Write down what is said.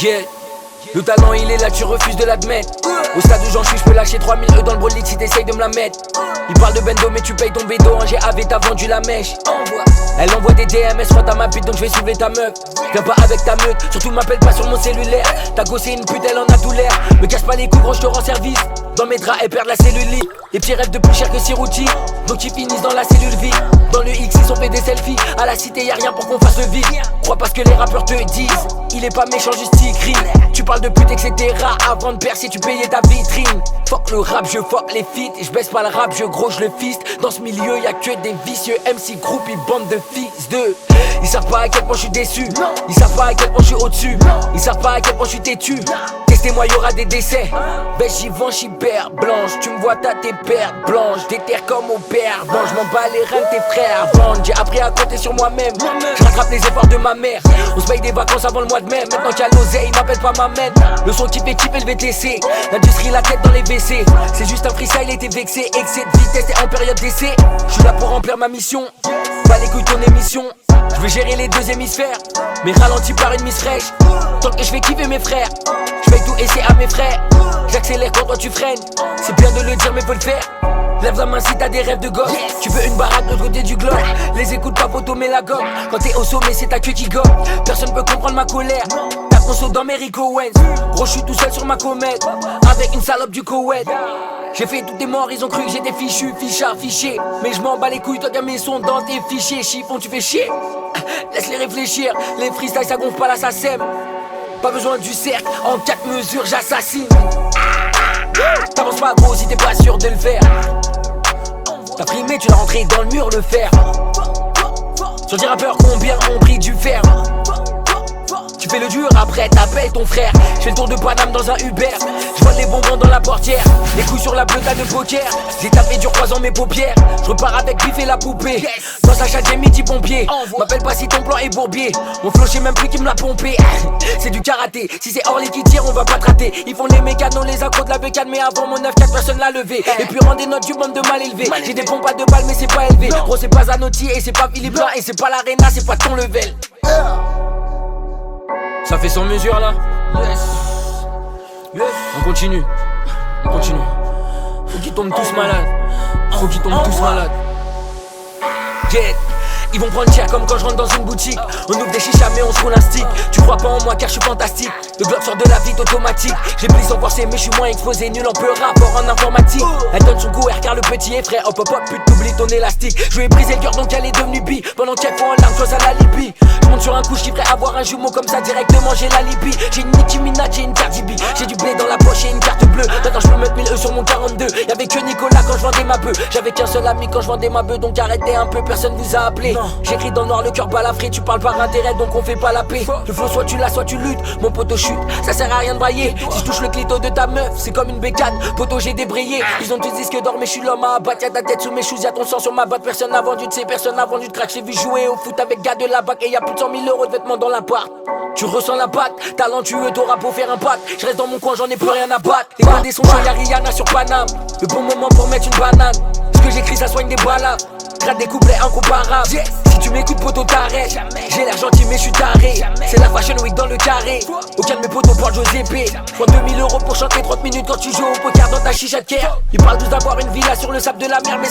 Yeah. Le talent il est là, tu refuses de l'admettre. Au stade où j'en suis, je peux lâcher 3000 E dans le brolic si t'essayes de me la mettre. Il parle de bendo mais tu payes ton bédo. En GAV t'as vendu la mèche. Elle envoie des DMS, frotte à ma pute donc je vais soulever ta meuf. Viens pas avec ta meute, surtout m'appelle pas sur mon cellulaire. Ta gosse c'est une pute, elle en a tout l'air. Me casse pas les coups gros, je te rends service. Dans mes draps, elle perd la cellulite. Les petits rêves de plus cher que Sirouti, donc ils finissent dans la cellule vide. Dans le X ils ont fait des selfies. À la cité y'a rien pour qu'on fasse le vide. Crois pas ce que les rappeurs te disent. Il est pas méchant, juste il crie. Tu parles de pute etc. Avant de percer tu payais ta vitrine. Fuck le rap, je fuck les feats. Et je baisse pas le rap, je gros, je le fiste. Dans ce milieu y'a que des vicieux MC groupe, ils bande de fils de. Ils savent pas à quel point je suis déçu. Ils savent pas à quel point je suis au-dessus. Ils savent pas à quel point je suis têtu. Testez-moi, y'aura des décès. Ben j'y vends, j'y perds blanche. Tu me vois, t'as tes pertes blanches. Déterre comme au père. Bon, je m'en bats les reins de tes frères. Vendent, j'ai appris à compter sur moi-même. Je rattrape les efforts de ma mère. On se paye des vacances avant le mois de mai. Maintenant qu'il y a l'oseille, il m'appelle pas ma mère. Le son qui fait kiffer le VTC. L'industrie, la tête dans les WC. C'est juste un freestyle, était vexé. Excès de vitesse et en période d'essai. Je suis là pour remplir ma mission. Pas les couilles ton émission. Je veux gérer les deux hémisphères. Mais ralenti par une mise fraîche. Tant que je fais kiffer mes frères. Je fais tout et c'est à mes frères. J'accélère quand toi tu freines. C'est bien de le dire mais faut le faire. Lève la main si t'as des rêves de gosse. Tu veux une baraque de l'autre côté du globe. Les écoutes pas photo mais la gomme. Quand t'es au sommet c'est ta queue qui gomme. Personne peut comprendre ma colère. Ta conso dans mes Rico Owens. Gros je suis tout seul sur ma comète. Avec une salope du Koweït. J'ai fait tous tes morts, ils ont cru que j'étais fichu, fichard, fiché. Mais je m'en bats les couilles, toi t'as mes sons dans tes fichiers. Chiffon tu fais chier. Laisse-les réfléchir. Les freestyles ça gonfle pas là ça sème. Pas besoin du cercle, en 4 mesures j'assassine. T'avances pas gros si t'es pas sûr de le faire. T'as primé, tu l'as rentré dans le mur le fer. Sur des rappeurs combien ont pris du fer. Tu fais le dur, après t'appelles ton frère. Je fais le tour de Paname dans un Uber. Je vole les bonbons dans la portière. Les couilles sur la bleuta de poker. J'ai tapé dur croisant mes paupières. Je repars avec Biff et la poupée. Dans sa chatte j'ai midi pompier. M'appelle pas si ton plan est bourbier. Mon flow j'ai même plus qui me l'a pompé. C'est du karaté. Si c'est Orly qui tire on va pas te rater. Ils font les mécanos, les accros de la bécane. Mais avant mon 9-4 personne l'a levé. Et puis rend des notes du bande de mal élevé. J'ai des pompes à 2 balles mais c'est pas élevé. Gros c'est pas Zanotti et c'est pas Philippe Blanc. Et c'est pas l'Arena, c'est pas ton level. Ça fait sans mesure là. Yes. On continue. On continue. Faut qu'ils tombent tous malades. Faut qu'ils tombent tous malades. Yeah. Ils vont prendre cher comme quand je rentre dans une boutique. On ouvre des chichas mais on se roule un stick. Tu crois pas en moi car je suis fantastique. Le bloc sort de la vite automatique. J'ai pris sans forcer mais je suis moins exposé. Nul en peu rapport en informatique. Elle donne son QR car le petit est frais. Hop hop hop pute t'oublies ton élastique. Je lui ai brisé le cœur donc elle est devenue bi. Pendant qu'elle font en larmes chose à la Libye. Je monte sur un coup, je kifferais avoir un jumeau comme ça directement j'ai la Libye. J'ai une Nicki Minaj, j'ai une Cardi B. J'ai du blé dans la poche et une carte bleue. Maintenant je peux mettre 1000 E sur mon 42. Y'avait que Nicolas quand je vendais ma bœuf. J'avais qu'un seul ami quand je vendais ma bœuf. Donc arrêtez un peu, personne vous a appelé. J'écris dans le noir, le cœur balafré. Tu parles par intérêt donc on fait pas la paix. Le flow soit tu l'as, soit tu luttes. Mon poteau chute, ça sert à rien de brailler. Si je touche le clito de ta meuf, c'est comme une bécane. Poteau j'ai débrayé. Ils ont tous disque d'or mais je suis l'homme à abattre. Y'a ta tête sous mes shoes, y'a ton sang sur ma botte. Personne n'a vendu de ces personnes n'a vendu de crack. J'ai vu jouer au foot avec gars de la bac. Et y'a plus de 100 000 € de vêtements dans l'appart. Tu ressens l'impact, talentueux t'auras beau faire un pacte. Je reste dans mon coin, j'en ai plus rien à battre. Les bandés sont chauds, y'a Rihanna sur Paname. Le bon moment pour mettre une banane. Ce que j'écris ça soigne des balades. Gratte des couplets incomparables. Si tu m'écoutes poteau t'arrêtes. J'ai l'air gentil mais je suis taré. C'est la fashion week dans le carré. Aucun de mes potos porte Josépé. Prends 2000 € pour chanter 30 minutes quand tu joues au poker dans ta chicha de care. Ils parlent tous d'avoir une villa sur le sable de la mer mais